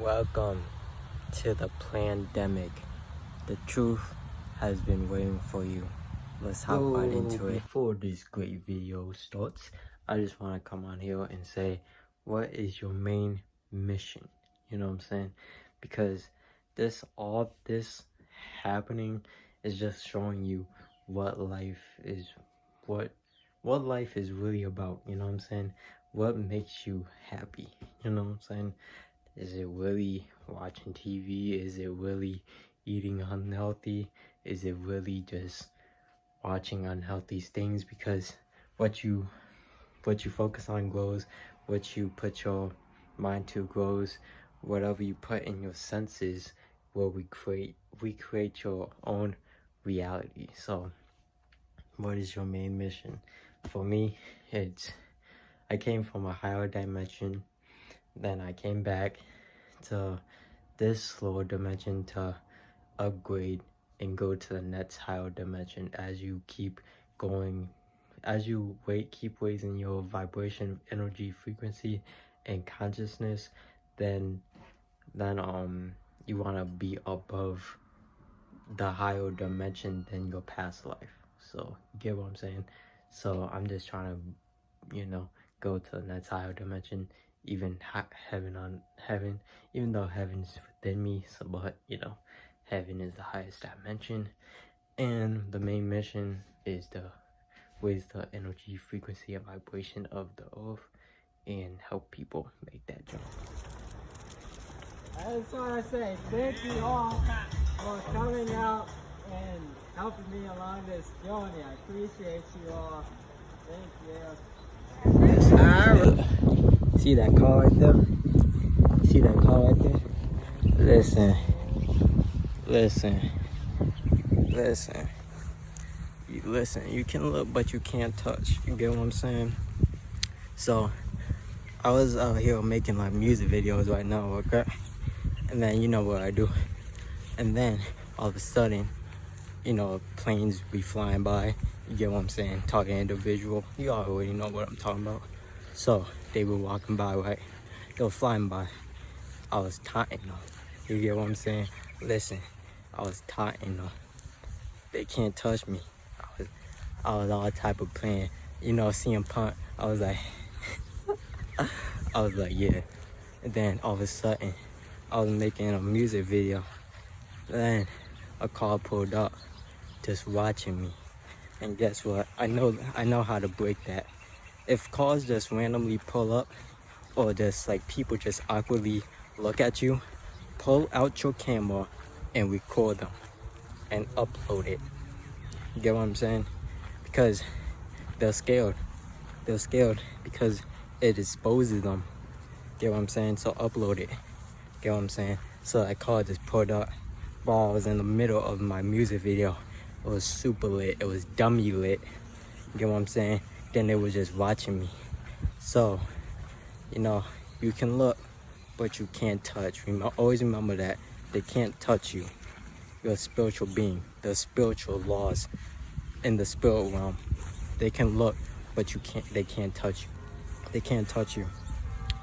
Welcome to the Plandemic. The truth has been waiting for you. Let's hop right into it. Before this great video starts, I just want to come on here and say, what is your main mission? You know what I'm saying? Because all this happening is just showing you what life is, what life is really about. You know what I'm saying? What makes you happy? You know what I'm saying? Is it really watching TV? Is it really eating unhealthy? Is it really just watching unhealthy things? Because what you focus on grows, what you put your mind to grows, whatever you put in your senses will recreate your own reality. So what is your main mission? For me, I came from a higher dimension, then I came back to this lower dimension to upgrade and go to the next higher dimension. As you keep going, as you keep raising your vibration, energy, frequency, and consciousness, then you want to be above the higher dimension than your past life. So you get what I'm saying? So I'm just trying to, go to the next higher dimension, even heaven, even though heaven's within me. So, but heaven is the highest dimension, and the main mission is to raise the energy, frequency, and vibration of the earth and help people make that jump. I just want to say thank you all for coming out and helping me along this journey. I appreciate you all. Thank you. See that car right there? See that car right there? Listen. You can look, but you can't touch. You get what I'm saying? So, I was out here making like music videos right now, okay? And then you know what I do. And then all of a sudden, planes be flying by. You get what I'm saying? Talking individual. You already know what I'm talking about. So they were walking by, right? They were flying by. I was taunting them. You get what I'm saying? Listen, I was taunting them. They can't touch me. I was all type of playing. CM Punk. I was like, yeah. And then all of a sudden, I was making a music video. Then a car pulled up, just watching me. And guess what? I know how to break that. If cars just randomly pull up, or just like people just awkwardly look at you, pull out your camera and record them and upload it. You get what I'm saying? Because they're scared. They're scared because it exposes them. Get what I'm saying? So upload it. Get what I'm saying? So that car just pulled up while I was in the middle of my music video. It was super lit. It was dummy lit. You get what I'm saying? Then they were just watching me. So, you can look, but you can't touch. Always remember that. They can't touch you. You're a spiritual being. There's spiritual laws in the spirit realm. They can look, but they can't touch you. They can't touch you.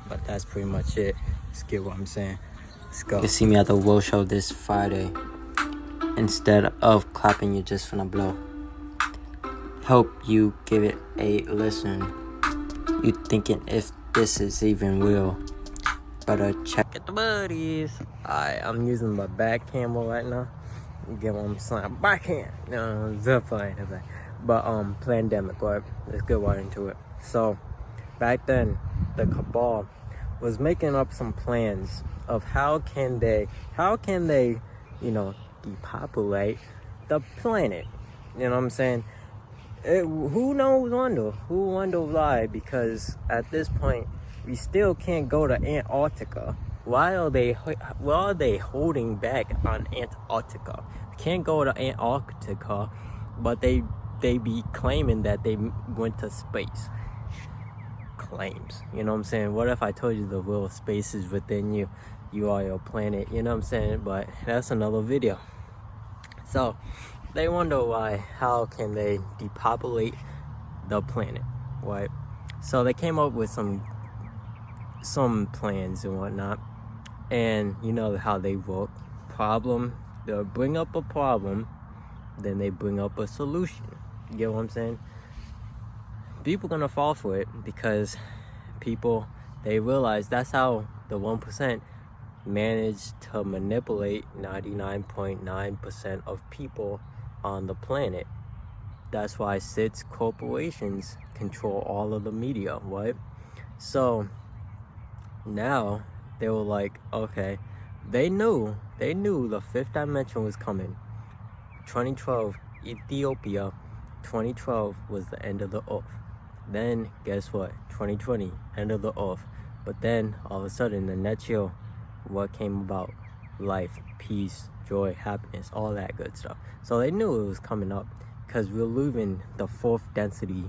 But that's pretty much it. Let's get what I'm saying. Let's go. You can see me at the World Show this Friday. Instead of clapping, you're just gonna blow. Hope you give it a listen. You thinking if this is even real, better check it, the buddies. I'm using my back camera right now. You get what I'm saying? Backhand. No, zip line. But Plandemic, right? Let's get right into it. So back then, the cabal was making up some plans of how can they depopulate the planet. You know what I'm saying? Who wonder why? Because at this point we still can't go to Antarctica. Why are they holding back on Antarctica? We can't go to Antarctica, but they be claiming that they went to space. Claims, you know what I'm saying? What if I told you the real space is within you? You are your planet, you know what I'm saying? But that's another video. So they wonder how can they depopulate the planet, right? So they came up with some plans and whatnot. And you know how they work. They'll bring up a problem, then they bring up a solution. You get what I'm saying? People gonna fall for it because people, they realize that's how the 1% manage to manipulate 99.9% of people on the planet. That's why 6 corporations control all of the media, right? So now they were like, okay, they knew the 5th dimension was coming. 2012, Ethiopia, 2012 was the end of the earth. Then guess what? 2020, end of the earth. But then all of a sudden, the next year, what came about? Life, peace, joy, happiness, all that good stuff. So they knew it was coming up because we're leaving the 4th density.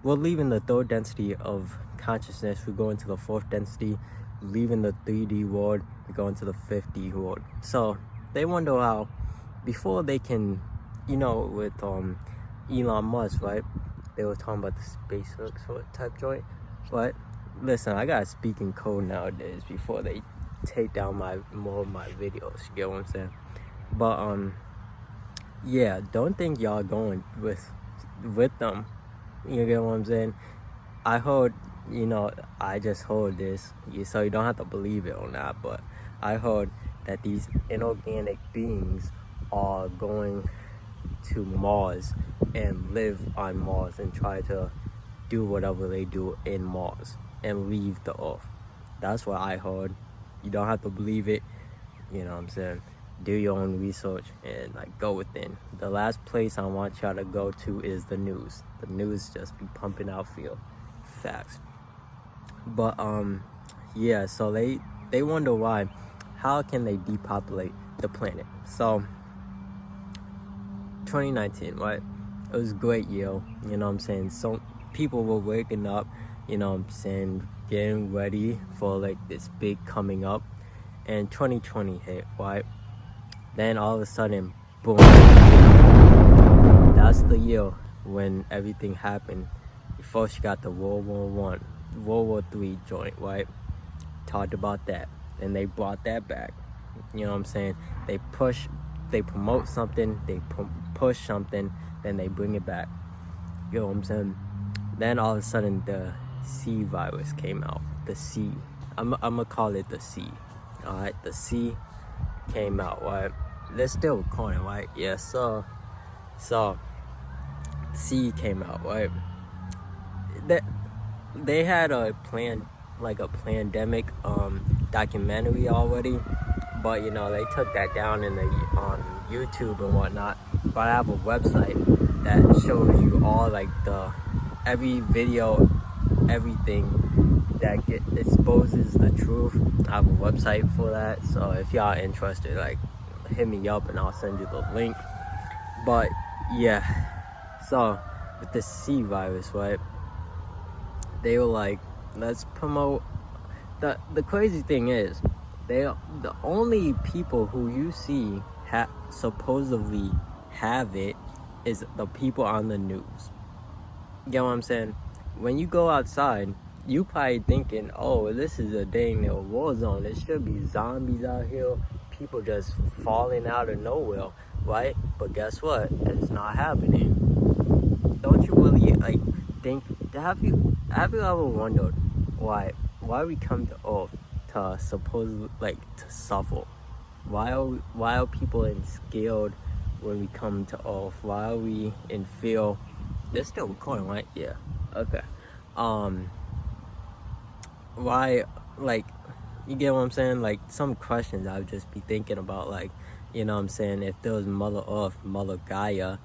We're leaving the 3rd density of consciousness. We go into the 4th density, leaving the 3D world, we go into the 5D world. So they wonder how, before they can, you know, with Elon Musk, right? They were talking about the SpaceX or type joint. But listen, I gotta speak in code nowadays before they take down more of my videos. You get what I'm saying? But yeah, don't think y'all going with them. You get what I'm saying? I heard, you know, I just heard this, so you don't have to believe it or not, but I heard that these inorganic beings are going to Mars and live on Mars and try to do whatever they do in Mars and leave the Earth. That's what I heard. You don't have to believe it, you know what I'm saying? Do your own research and like go within. The last place I want y'all to go to is the news. The news just be pumping out facts. But yeah, so they wonder why. How can they depopulate the planet? So 2019, right? It was a great year, you know what I'm saying? So people were waking up, you know what I'm saying, getting ready for like this big coming up. And 2020 hit, right? Then all of a sudden, boom. That's the year when everything happened. First you got the World War III joint, right? Talked about that. And they brought that back. You know what I'm saying? They promote something, they push something, then they bring it back. You know what I'm saying? Then all of a sudden the C virus came out. The C. I'm gonna call it the C. Alright, the C came out, right? They're still recording, right? Yeah, so C came out, right? They had a plan, like a Plandemic documentary already, but you know, they took that down in the on YouTube and whatnot. But I have a website that shows you all like every video, everything that exposes the truth. I have a website for that, so if y'all interested, like hit me up and I'll send you the link. But yeah, so with the C virus, right, they were like, let's promote. The crazy thing is, the only people who you see supposedly have it is the people on the news. You know what I'm saying? When you go outside, you probably thinking, oh, this is a dang near war zone. There should be zombies out here, people just falling out of nowhere, right? But guess what? It's not happening. Don't you really like think? Have you ever wondered why we come to Earth to supposedly to suffer? Why are people scared when we come to Earth? Why are we in fear? They're still recording, right? Yeah. Okay. Why, like, you get what I'm saying? Like, some questions I would just be thinking about, like, you know what I'm saying? If there was Mother Earth, Mother Gaia,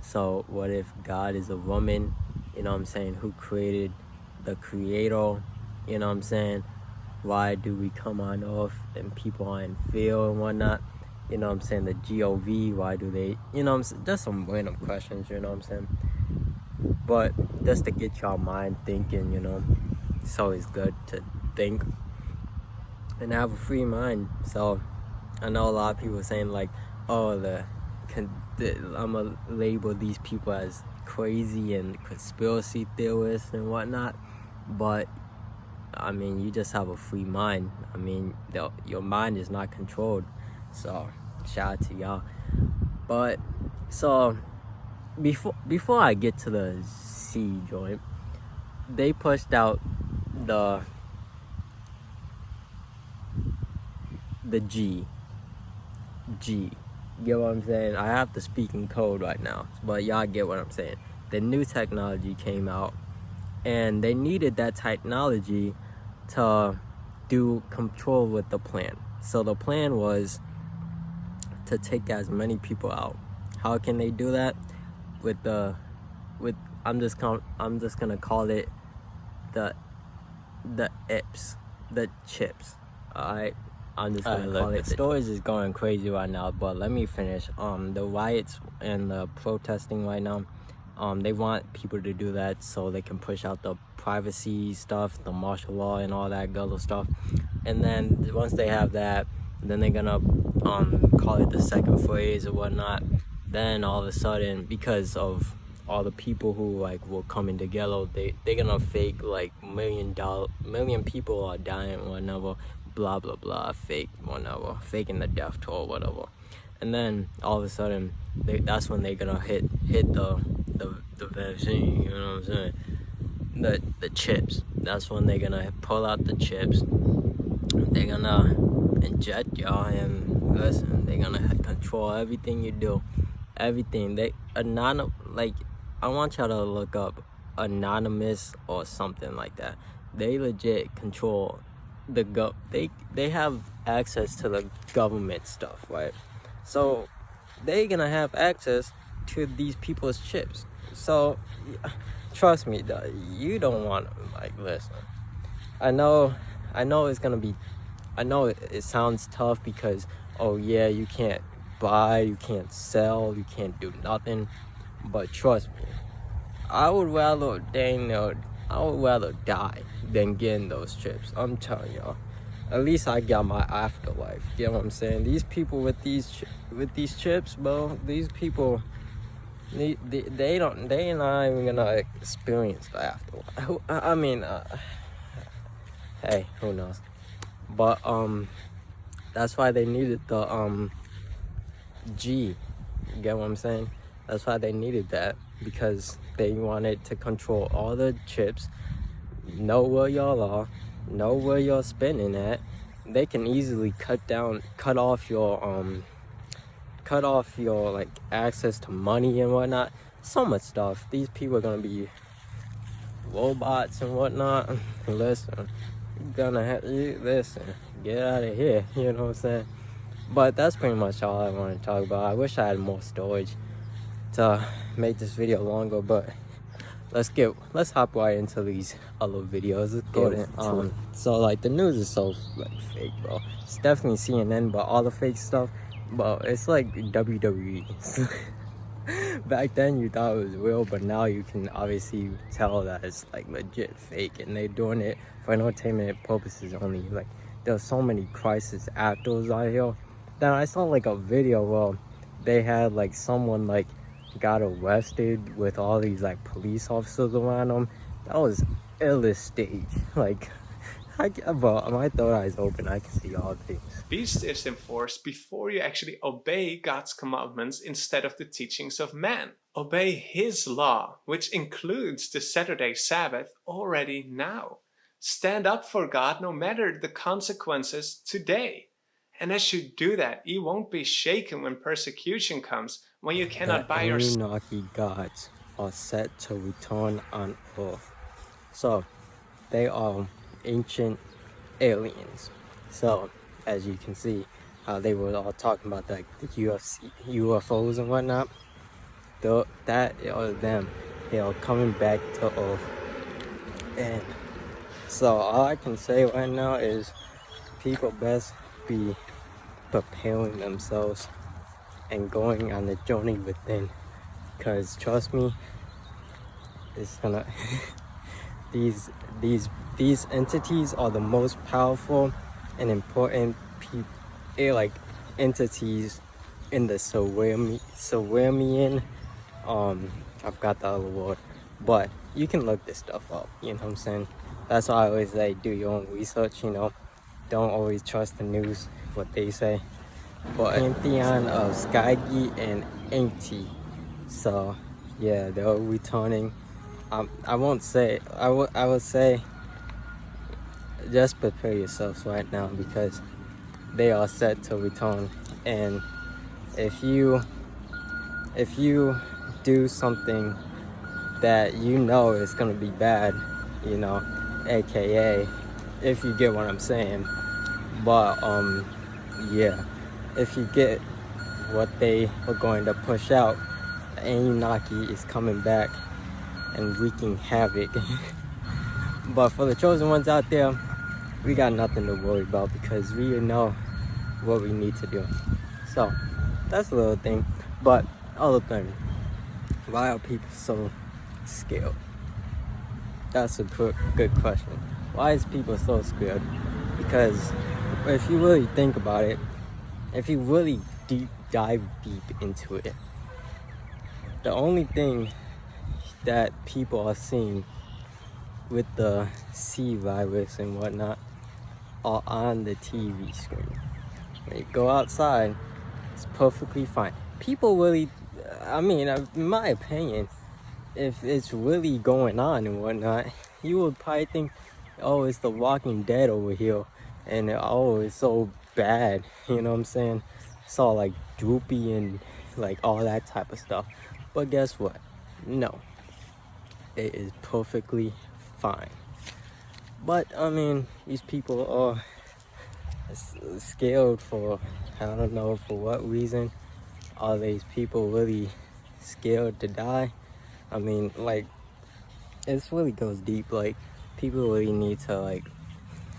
so what if God is a woman, you know what I'm saying, who created the creator, you know what I'm saying? Why do we come on Earth and people are in fear and whatnot? You know what I'm saying? The GOV, why do they, you know what I'm saying? Just some random questions, you know what I'm saying? But just to get your mind thinking, you know, it's always good to think and have a free mind. So I know a lot of people saying like, oh, I'm gonna label these people as crazy and conspiracy theorists and whatnot, but I mean, you just have a free mind. I mean, your mind is not controlled. So shout out to y'all. But so before I get to the C joint, they pushed out the G. Get what I'm saying? I have to speak in code right now, but y'all get what I'm saying. The new technology came out, and they needed that technology to do control with the plan. So the plan was to take as many people out. How can they do that? I'm just gonna call it the IPS, the chips. All right. I'm just gonna call it. The storage is going crazy right now, but let me finish. The riots and the protesting right now, they want people to do that so they can push out the privacy stuff, the martial law and all that gullible stuff. And then once they have that, then they're gonna call it the second phase or whatnot. Then all of a sudden, because of all the people who like were coming together, they're gonna fake like million people are dying, whatever, blah blah blah, fake whatever, faking the death toll, whatever. And then all of a sudden, that's when they're gonna hit the vaccine. You know what I'm saying? The chips. That's when they're gonna pull out the chips. They're gonna inject y'all, and listen, they're gonna control everything you do, everything. I want y'all to look up Anonymous or something like that. They legit control they have access to the government stuff, right? So they're gonna have access to these people's chips. So trust me, you don't want to listen. I know it's gonna be. I know it sounds tough because yeah, you can't buy, you can't sell, you can't do nothing. But trust me, I would rather die than getting those chips. I'm telling y'all. At least I got my afterlife. You know what I'm saying? These people with these chips, bro. These people, they're not even gonna experience the afterlife. I mean, hey, who knows? But that's why they needed the G. You get what I'm saying? That's why they needed that, because they wanted to control all the chips, know where y'all are, know where you're spending at. They can easily cut off your like access to money and whatnot. So much stuff. These people are gonna be robots and whatnot. Listen, get out of here. You know what I'm saying? But that's pretty much all I want to talk about. I wish I had more storage to make this video longer, but let's hop right into these other videos. Let's go to it. So like the news is so like fake, bro. It's definitely CNN, but all the fake stuff, but it's like WWE. Back then you thought it was real, but now you can obviously tell that it's like legit fake, and they're doing it for entertainment purposes only. Like there's so many crisis actors out here. Then I saw like a video where they had like someone like got arrested with all these like police officers around them. That was illest stage. Like, bro, my third eye's open. I can see all things. Beast is enforced before you actually obey God's commandments instead of the teachings of man. Obey His law, which includes the Saturday Sabbath, already now. Stand up for God no matter the consequences today. And as you do that, you won't be shaken when persecution comes, when you cannot buy your... The Anunnaki gods are set to return on Earth. So, they are ancient aliens. So, as you can see, how they were all talking about the UFOs and whatnot. That are them. They are coming back to Earth. And so, all I can say right now is people best be preparing themselves and going on the journey within, because trust me, it's gonna these entities are the most powerful and important entities in the Sawamian I've got the other word, but you can look this stuff up, you know what I'm saying? That's why I always say do your own research, you know. Don't always trust the news, what they say. But Pantheon of Skygy and Inkty. So yeah, they're returning. I won't say, I would say just prepare yourselves right now because they are set to return. And if you do something that you know is gonna be bad, you know, aka if you get what I'm saying. But yeah, if you get what they were going to push out, the Anunnaki is coming back and wreaking havoc. But for the chosen ones out there, we got nothing to worry about because we know what we need to do. So that's a little thing. But other thing, why are people so scared? That's a good question. Why is people so scared? Because if you really think about it, if you really dive deep into it, the only thing that people are seeing with the C virus and whatnot are on the TV screen. When you go outside, it's perfectly fine. People really, I mean, in my opinion, if it's really going on and whatnot, you would probably think, oh, it's The Walking Dead over here, and oh, it's so bad, you know what I'm saying? It's all like droopy and like all that type of stuff. But guess what? No, it is perfectly fine. But I mean, these people are scared for, I don't know for what reason. Are these people really scared to die? I mean, like, it really goes deep. Like, people really need to like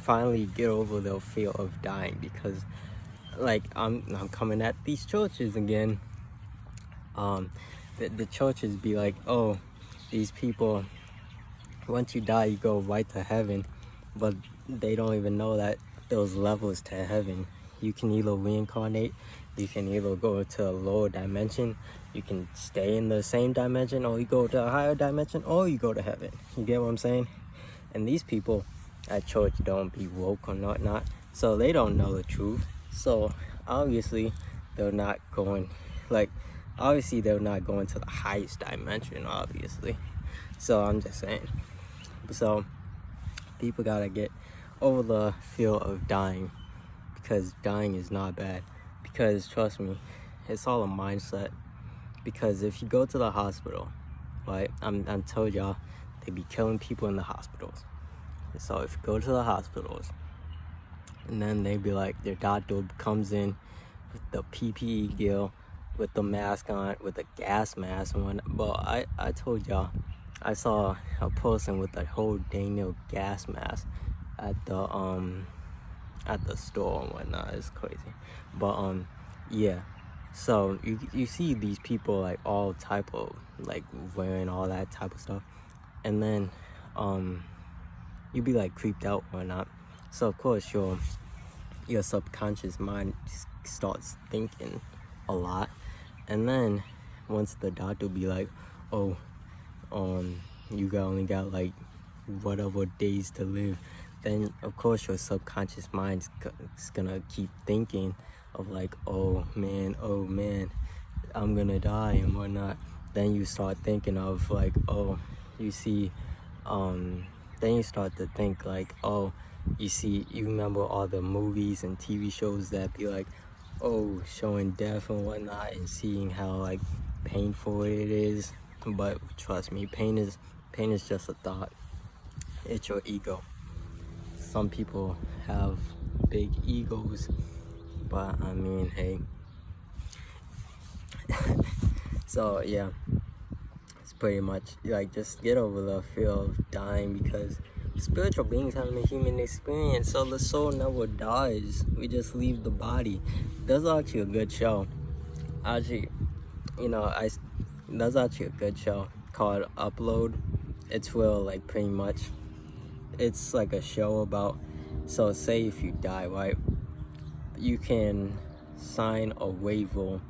finally get over their fear of dying because, like, I'm coming at these churches again. The churches be like, oh, these people, once you die, you go right to heaven, but they don't even know that those levels to heaven. You can either reincarnate, you can either go to a lower dimension, you can stay in the same dimension, or you go to a higher dimension, or you go to heaven. You get what I'm saying? And these people at church don't be woke or not, so they don't know the truth. So obviously they're not going, like, obviously they're not going to the highest dimension, obviously. So I'm just saying. So people gotta get over the fear of dying, because dying is not bad. Because trust me, it's all a mindset. Because if you go to the hospital, right, I'm told y'all they be killing people in the hospitals. So if you go to the hospitals, and then they be like, their doctor comes in with the PPE gear, with the mask on, with a gas mask and whatnot. But I told y'all, I saw a person with a whole dang near gas mask at the store and whatnot. It's crazy. But yeah. So you see these people like all type of like wearing all that type of stuff, and then you be like creeped out or not. So of course your subconscious mind starts thinking a lot, and then once the doctor be like, oh, you only got like whatever days to live, then of course your subconscious mind's gonna keep thinking of like, oh man, I'm gonna die and whatnot. Then you start thinking of like, oh, you see, then you start to think like, oh, you remember all the movies and TV shows that be like, oh, showing death and whatnot, and seeing how like painful it is. But trust me, pain is just a thought. It's your ego. Some people have big egos, but I mean, hey. So yeah, it's pretty much like, just get over the fear of dying, because spiritual beings having a human experience, so the soul never dies. We just leave the body. That's actually a good show. Actually, you know, that's actually a good show called Upload. It's real, like, pretty much. It's like a show about, so say if you die, right, you can sign a waiver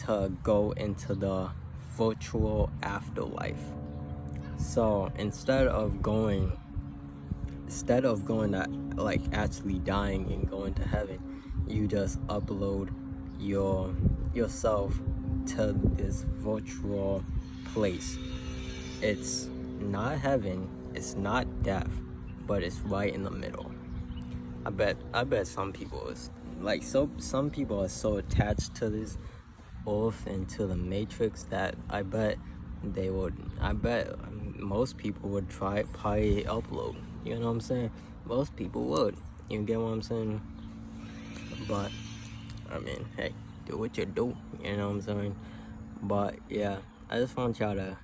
to go into the virtual afterlife. So instead of going instead of going to like actually dying and going to heaven, you just upload yourself to this virtual place. It's not heaven, it's not death, but it's right in the middle. I bet some people is like, some people are so attached to this oath and to the matrix that I bet most people would probably upload. You know what I'm saying? Most people would. You get what I'm saying? But I mean, hey, do what you do. You know what I'm saying? But yeah, I just want y'all to,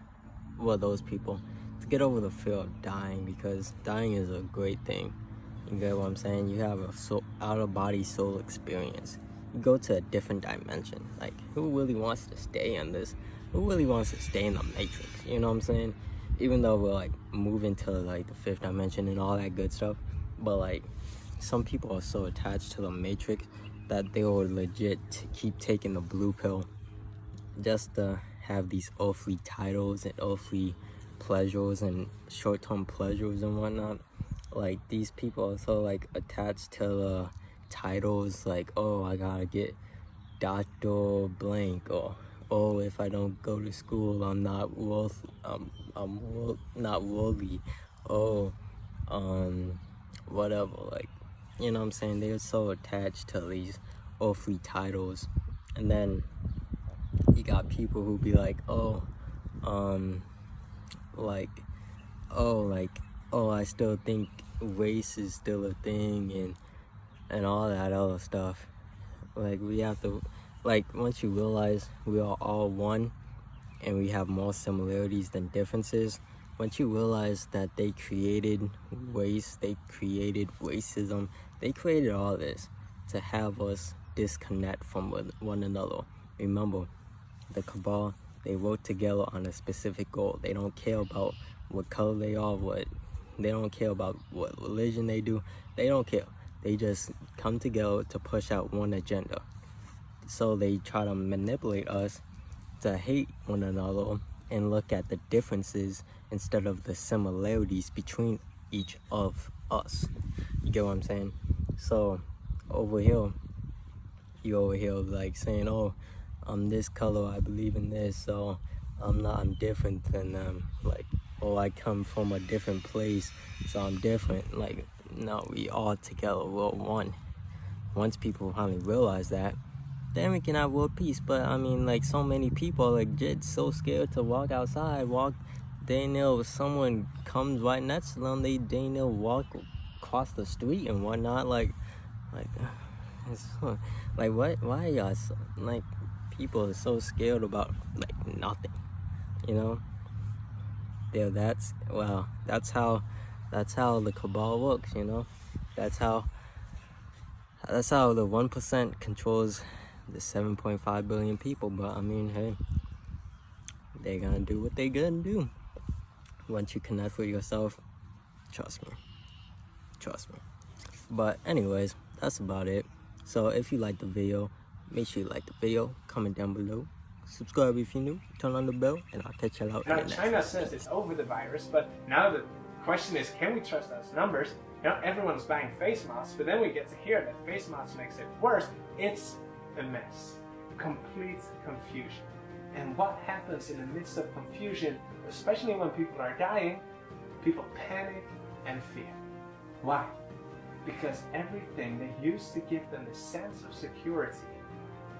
well, those people, to get over the fear of dying, because dying is a great thing. You get what I'm saying? You have a out-of-body soul experience. You go to a different dimension. Like, who really wants to stay in this? Who really wants to stay in the matrix? You know what I'm saying? Even though we're like moving to like the fifth dimension and all that good stuff, but like some people are so attached to the matrix that they will legit keep taking the blue pill just to have these earthly titles and earthly pleasures and short-term pleasures and whatnot. Like, these people are so like attached to the titles, like, oh, I gotta get Dr. Blank, or oh, if I don't go to school, I'm not not worthy. Oh, whatever. Like, you know what I'm saying? They're so attached to these earthly titles, and then you got people who be like, oh, I still think race is still a thing, and all that other stuff. Like, we have to, like, once you realize we are all one and we have more similarities than differences, once you realize that they created race, they created racism, they created all this to have us disconnect from one another. Remember, the cabal, they work together on a specific goal. They don't care about what color they are, they don't care about what religion they do. They don't care. They just come together to push out one agenda. So they try to manipulate us to hate one another and look at the differences instead of the similarities between each of us. You get what I'm saying? So over here, you over here like saying, oh, I'm this color, I believe in this, so I'm different than them. Like, oh, I come from a different place, so I'm different. Like, no, we all together, we're one. Once people finally realize that, then we can have world peace. But I mean, like, so many people are legit so scared to walk outside, they know someone comes right next to them, they know walk across the street and whatnot. Like it's so, like, what? Why are y'all so, like, people are so scared about like nothing, you know? Yeah, that's how the cabal works, you know? That's how the 1% controls the 7.5 billion people. But I mean, hey, they're gonna do what they gonna do. Once you connect with yourself, trust me. But anyways, that's about it. So if you like the video, make sure you like the video, comment down below, subscribe if you're new, turn on the bell, and I'll catch y'all out. Now, China says it's over the virus, but now the question is, can we trust those numbers? Now everyone's buying face masks, but then we get to hear that face masks makes it worse. It's a mess. Complete confusion. And what happens in the midst of confusion, especially when people are dying? People panic and fear. Why? Because everything they used to give them a sense of security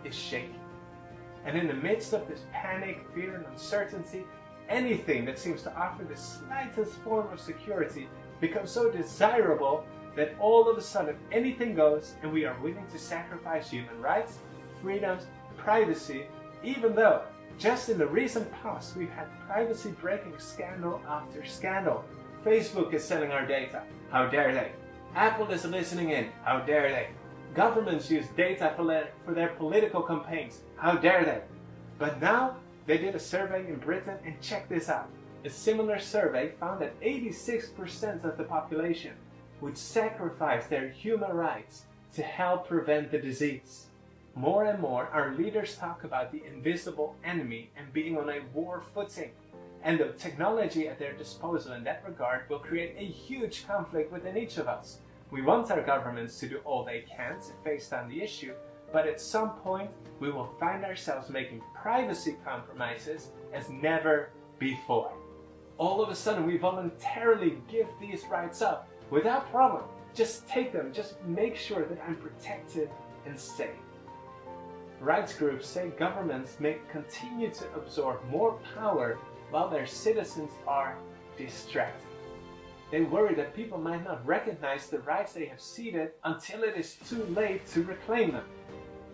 is shaky. And in the midst of this panic, fear, and uncertainty, anything that seems to offer the slightest form of security becomes so desirable that all of a sudden anything goes, and we are willing to sacrifice human rights, freedoms, privacy, even though just in the recent past we've had privacy breaking scandal after scandal. Facebook is selling our data. How dare they? Apple is listening in. How dare they? Governments use data for their political campaigns. How dare they? But now they did a survey in Britain, and check this out. A similar survey found that 86% of the population would sacrifice their human rights to help prevent the disease. More and more, our leaders talk about the invisible enemy and being on a war footing. And the technology at their disposal in that regard will create a huge conflict within each of us. We want our governments to do all they can to face down the issue, but at some point we will find ourselves making privacy compromises as never before. All of a sudden we voluntarily give these rights up without problem. Just take them, just make sure that I'm protected and safe. Rights groups say governments may continue to absorb more power while their citizens are distracted. They worry that people might not recognize the rights they have ceded until it is too late to reclaim them.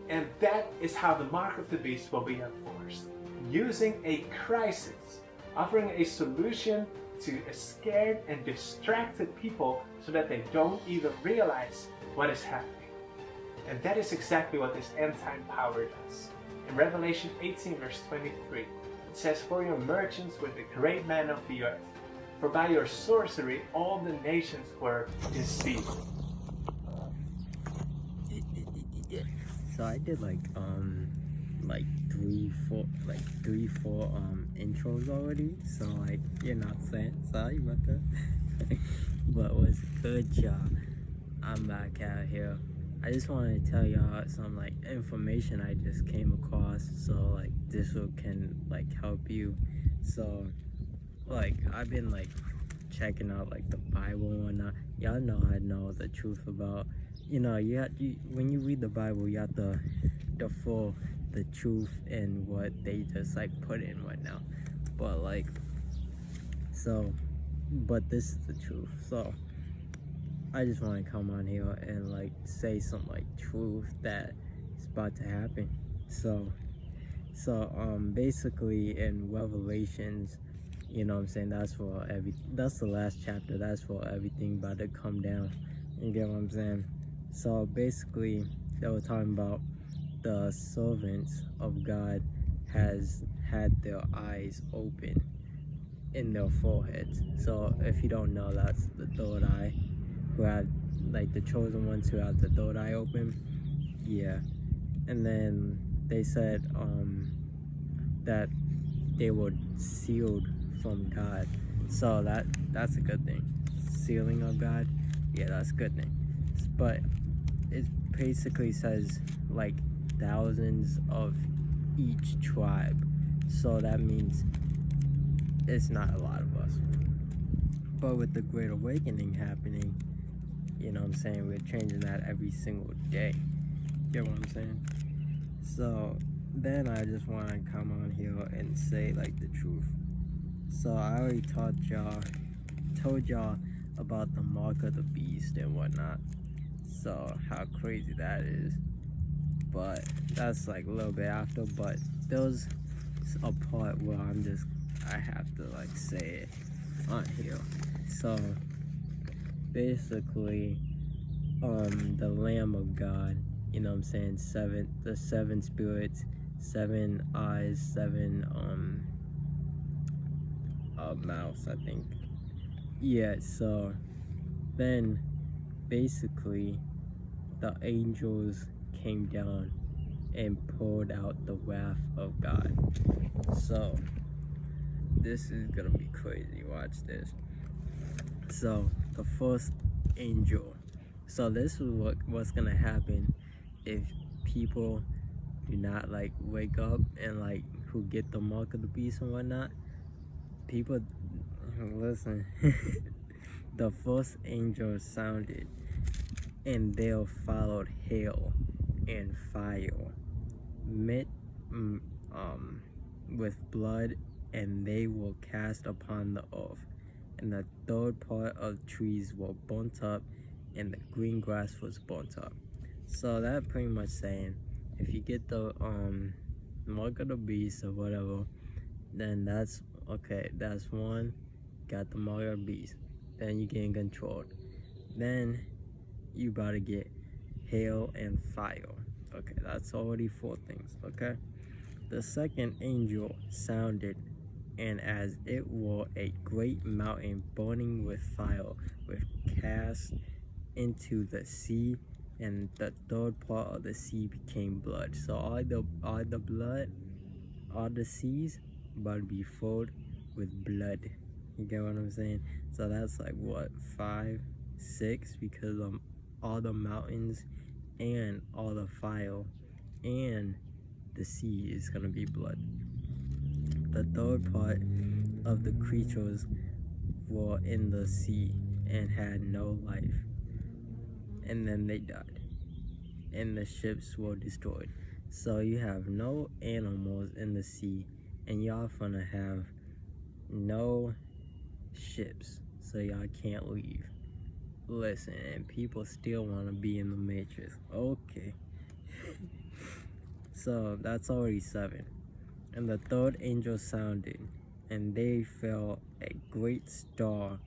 And that is how the mark of the beast will be enforced. Using a crisis, offering a solution to a scared and distracted people so that they don't even realize what is happening. And that is exactly what this end-time power does. In Revelation 18 verse 23, it says, "For your merchants were the great men of the earth, for by your sorcery all the nations were deceived." So I did like three, four intros already. So like, you're not saying sorry about that. But it was a good job. I'm back out here. I just wanted to tell y'all some like information I just came across, so like this can like help you. So like I've been like checking out like the Bible and whatnot. Y'all know I know the truth about, you know, when you read the Bible, you have the full the truth and what they just like put in right now. But like, so, but this is the truth. So I just want to come on here and like say some like truth that is about to happen. So basically in Revelations, you know what I'm saying, that's the last chapter, that's for everything about to come down. You get what I'm saying? So basically they were talking about the servants of God has had their eyes open in their foreheads. So if you don't know, that's the third eye, who had like the chosen ones who had the third eye open. Yeah. And then they said that they were sealed from God. So that's a good thing. Sealing of God, yeah, that's a good thing. But it basically says like thousands of each tribe. So that means it's not a lot of us. But with the Great Awakening happening, you know what I'm saying, we're changing that every single day. Get what I'm saying? So then I just want to come on here and say like the truth. So I already told y'all about the mark of the beast and whatnot. So how crazy that is. But that's like a little bit after, but there's a part where I have to like say it on here. So basically, the Lamb of God, you know what I'm saying, the seven spirits, 7 eyes, 7 mouths, I think. Yeah, so then basically the angels came down and poured out the wrath of God. So this is gonna be crazy, watch this. So the first angel, so this is what's gonna happen if people do not like wake up and like who get the mark of the beast and whatnot. People, listen. The first angel sounded, and there followed hail and fire, with blood, and they were cast upon the earth. And the third part of trees were burnt up, and the green grass was burnt up. So that pretty much saying, if you get the mark of the beast or whatever, then that's okay. That's one, got the mark of the beast. Then you getting controlled. Then you about to get hail and fire. Okay, that's already 4 things. Okay. The second angel sounded, and as it were a great mountain burning with fire, was cast into the sea, and the third part of the sea became blood. So all the blood, all the seas about to be filled with blood. You get what I'm saying? So that's like what, 5, 6, because all the mountains and all the fire and the sea is gonna be blood. The third part of the creatures were in the sea and had no life, and then they died, and the ships were destroyed. So you have no animals in the sea, and y'all gonna have no ships, so y'all can't leave. Listen, and people still want to be in the Matrix. Okay. So that's already 7. And the third angel sounded, and they fell a great star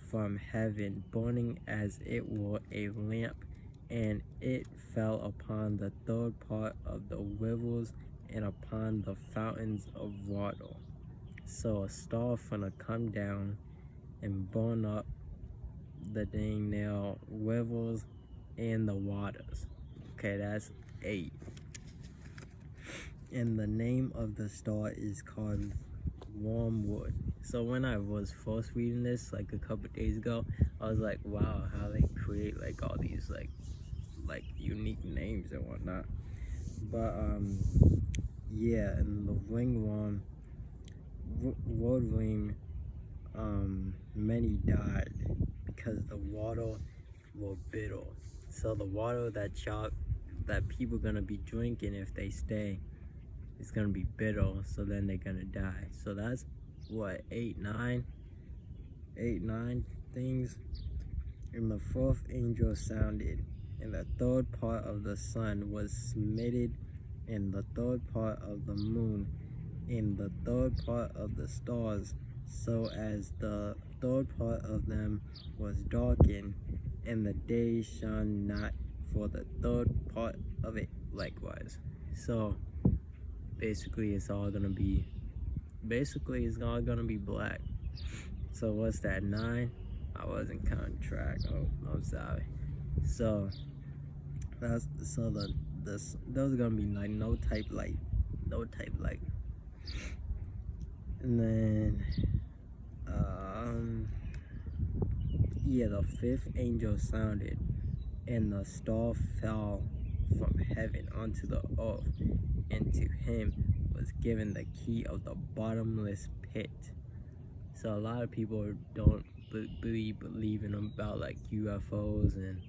from heaven, burning as it were a lamp, and it fell upon the third part of the rivers and upon the fountains of water. So a star finna come down and burn up the dang nail rivers and the waters. Okay, that's 8. And the name of the star is called Wormwood. So when I was first reading this like a couple days ago, I was like, wow, how they create like all these like unique names and whatnot. But yeah, and the ringworm, wordworm, many died because the water were bitter. So the water that people gonna be drinking if they stay is gonna be bitter, so then they're gonna die. So that's what, 8, 9 things. And the fourth angel sounded, and the third part of the sun was smitten, and the third part of the moon, and the third part of the stars, so as the third part of them was darkened, and the day shone not for the third part of it likewise. So basically it's all gonna be black. So what's that, 9? I wasn't counting track. Oh, I'm sorry. So those are gonna be like no type light. And then yeah, the fifth angel sounded, and the star fell from heaven onto the earth, and to him was given the key of the bottomless pit. So a lot of people don't believe in about like UFOs and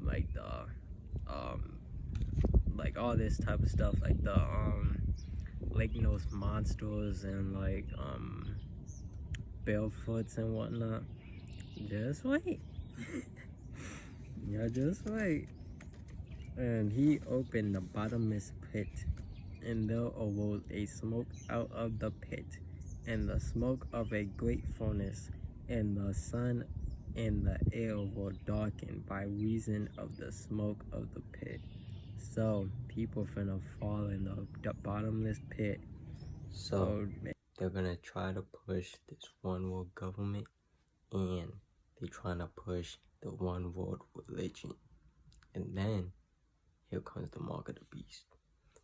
like all this type of stuff, like the Lake Nose monsters and like Bigfoots and whatnot. Just wait. Yeah, just wait. And he opened the bottomless pit, and there arose a smoke out of the pit, and the smoke of a great furnace, and the sun and the air were darkened by reason of the smoke of the pit. So people finna fall in the bottomless pit. So they're gonna try to push this one world government, and they're trying to push the one world religion. And then here comes the mark of the beast.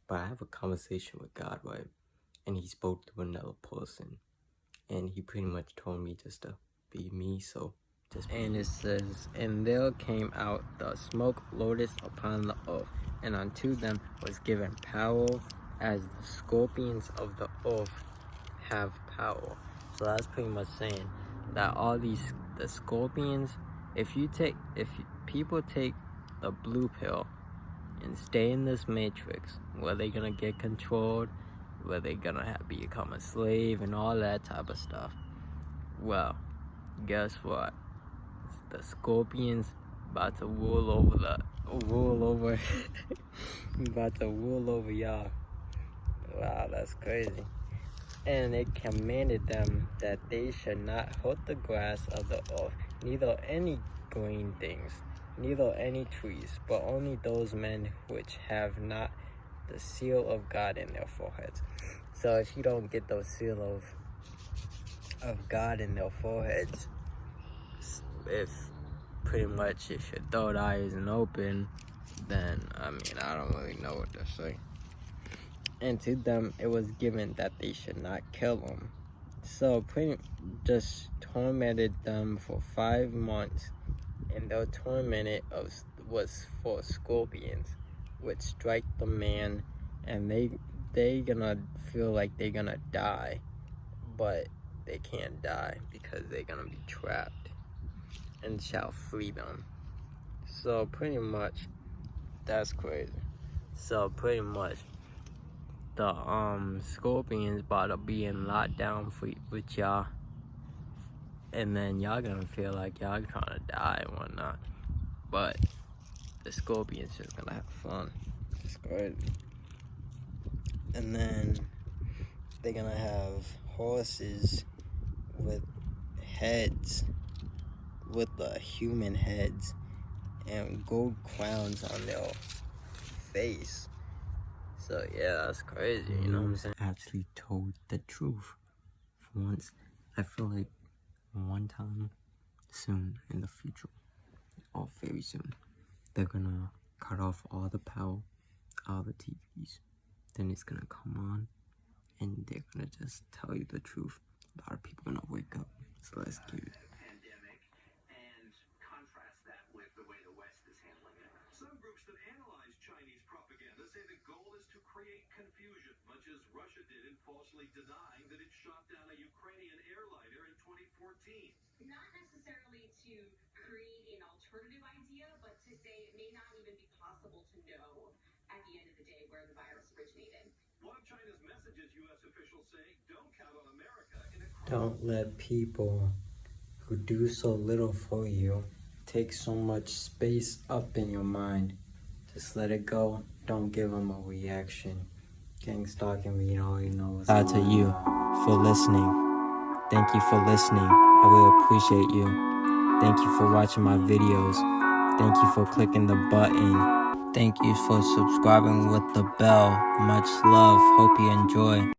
But I have a conversation with God, right? And he spoke to another person, and he pretty much told me just to be me. So just be. And it says, and there came out the smoke lotus upon the earth, and unto them was given power as the scorpions of the earth have power. So that's pretty much saying that all the scorpions, if people take the blue pill and stay in this matrix where they're gonna get controlled, where they're gonna become a slave and all that type of stuff, well, guess what? The scorpions about to rule over y'all. Wow, that's crazy. And it commanded them that they should not hurt the grass of the earth, neither any green things, neither any trees, but only those men which have not the seal of God in their foreheads. So if you don't get those seal of God in their foreheads, if your third eye isn't open, then I don't really know what to say. And to them it was given that they should not kill them, So just tormented them for 5 months, and their torment was for scorpions, which strike the man, and they gonna feel like they're gonna die, but they can't die because they're gonna be trapped and shall free them. So pretty much, that's crazy. So pretty much, the scorpions about to be in lockdown with y'all, and then y'all gonna feel like y'all trying to die and whatnot, but the scorpions just gonna have fun. It's crazy. And then they're gonna have horses with heads, with the human heads, and gold crowns on their face. So yeah, that's crazy, you know what I'm saying? Actually told the truth for once. I feel like one time soon in the future, or very soon, they're gonna cut off all the power, all the TVs. Then it's gonna come on, and they're gonna just tell you the truth. A lot of people gonna wake up. So let's get it. Pandemic, and contrast that with the way the West is handling it. Some groups that analyze Chinese propaganda say the goal is to create confusion, much as Russia did in falsely denying that it shot down a Ukrainian airliner in 2014. Not necessarily to create an alternative idea, but to say it may not even be possible to know at the end of the day where the virus originated. One of China's messages, U.S. officials say, don't count on America in a Don't let people who do so little for you take so much space up in your mind. Just let it go. Don't give them a reaction. Gang stalking me, you already know. Shout out to you for listening. Thank you for listening. I really appreciate you. Thank you for watching my videos. Thank you for clicking the button. Thank you for subscribing with the bell. Much love. Hope you enjoy.